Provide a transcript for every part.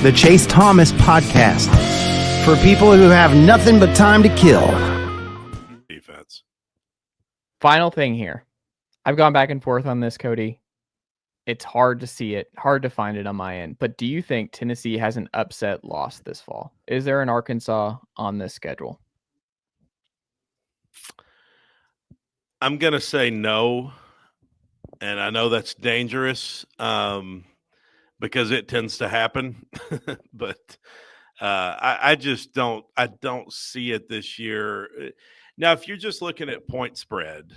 the Chase Thomas Podcast, for people who have nothing but time to kill. Defense. Final thing here. I've gone back and forth on this, Cody. It's hard to see it, hard to find it on my end. But do you think Tennessee has an upset loss this fall? Is there an Arkansas on this schedule? I'm going to say no. And I know that's dangerous because it tends to happen. But I just don't see it this year. Now, if you're just looking at point spread,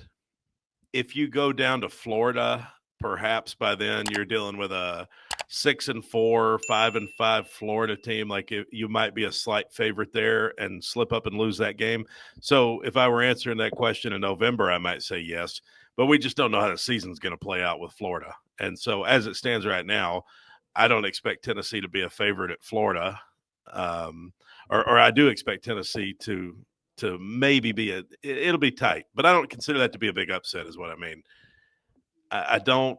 if you go down to Florida, perhaps by then you're dealing with a 6-4, 5-5 Florida team. Like you might be a slight favorite there and slip up and lose that game. So if I were answering that question in November, I might say yes. But we just don't know how the season's going to play out with Florida. And so as it stands right now, I don't expect Tennessee to be a favorite at Florida. Or I do expect Tennessee to maybe be it'll be tight. But I don't consider that to be a big upset is what I mean. I don't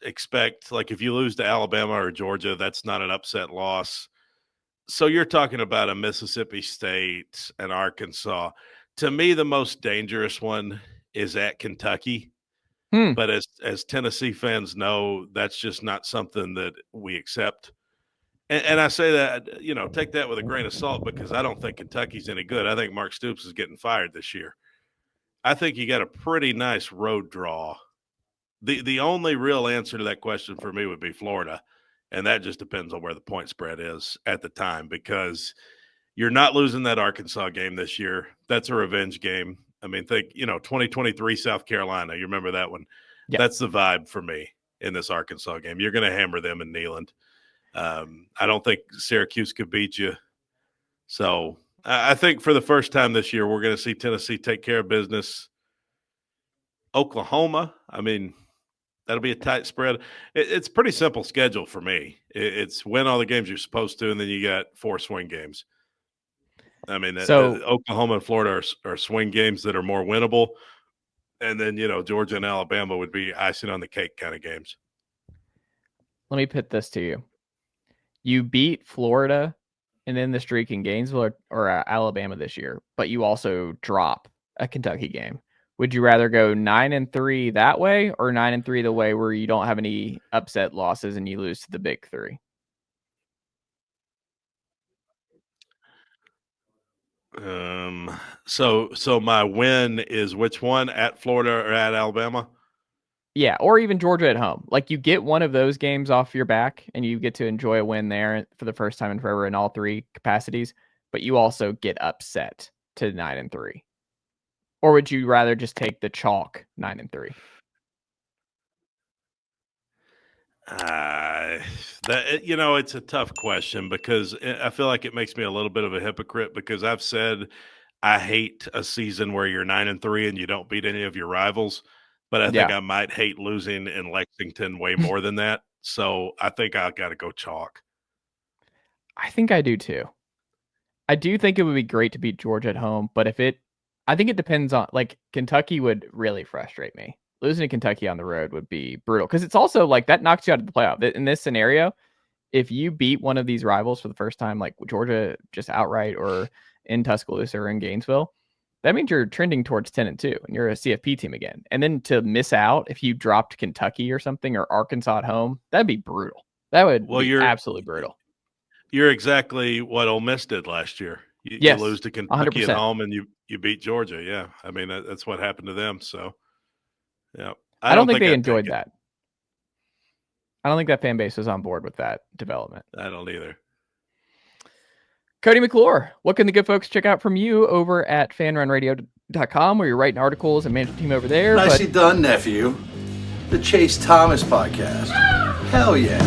expect, like, if you lose to Alabama or Georgia, that's not an upset loss. So you're talking about a Mississippi State and Arkansas. To me, the most dangerous one is at Kentucky. But as Tennessee fans know, that's just not something that we accept. And I say that, take that with a grain of salt because I don't think Kentucky's any good. I think Mark Stoops is getting fired this year. I think you got a pretty nice road draw. The only real answer to that question for me would be Florida, and that just depends on where the point spread is at the time because you're not losing that Arkansas game this year. That's a revenge game. I mean, think, 2023 South Carolina. You remember that one? Yeah. That's the vibe for me in this Arkansas game. You're going to hammer them in Neyland. I don't think Syracuse could beat you. So I think for the first time this year, we're going to see Tennessee take care of business. Oklahoma, I mean, that'll be a tight spread. It's a pretty simple schedule for me. It's win all the games you're supposed to, and then you got 4 swing games. I mean, Oklahoma and Florida are swing games that are more winnable. And then, Georgia and Alabama would be icing on the cake kind of games. Let me put this to you. You beat Florida and then the streak in Gainesville or Alabama this year, but you also drop a Kentucky game. Would you rather go 9-3 that way or 9-3 the way where you don't have any upset losses and you lose to the big 3? So my win is which one, at Florida or at Alabama? Yeah, or even Georgia at home. Like, you get one of those games off your back and you get to enjoy a win there for the first time in forever in all 3 capacities, but you also get upset to 9-3. Or would you rather just take the chalk 9-3? It's a tough question because I feel like it makes me a little bit of a hypocrite because I've said I hate a season where you're 9-3 and you don't beat any of your rivals, but I think I might hate losing in Lexington way more than that. So I think I got to go chalk. I think I do too. I do think it would be great to beat Georgia at home, but I think it depends on, like, Kentucky would really frustrate me. Losing to Kentucky on the road would be brutal because it's also like that knocks you out of the playoff. In this scenario, if you beat one of these rivals for the first time, like Georgia just outright or in Tuscaloosa or in Gainesville, that means you're trending towards 10-2 and you're a CFP team again. And then to miss out if you dropped Kentucky or something or Arkansas at home, that'd be brutal. That would be absolutely brutal. You're exactly what Ole Miss did last year. You lose to Kentucky 100%. At home and you beat Georgia. Yeah. I mean, that's what happened to them. So, yeah. I don't think they enjoyed that. I don't think that fan base was on board with that development. I don't either. Cody McClure, what can the good folks check out from you over at FANRUNradio.com where you're writing articles and managing the team over there? Nicely done, nephew. The Chase Thomas Podcast. Hell yeah.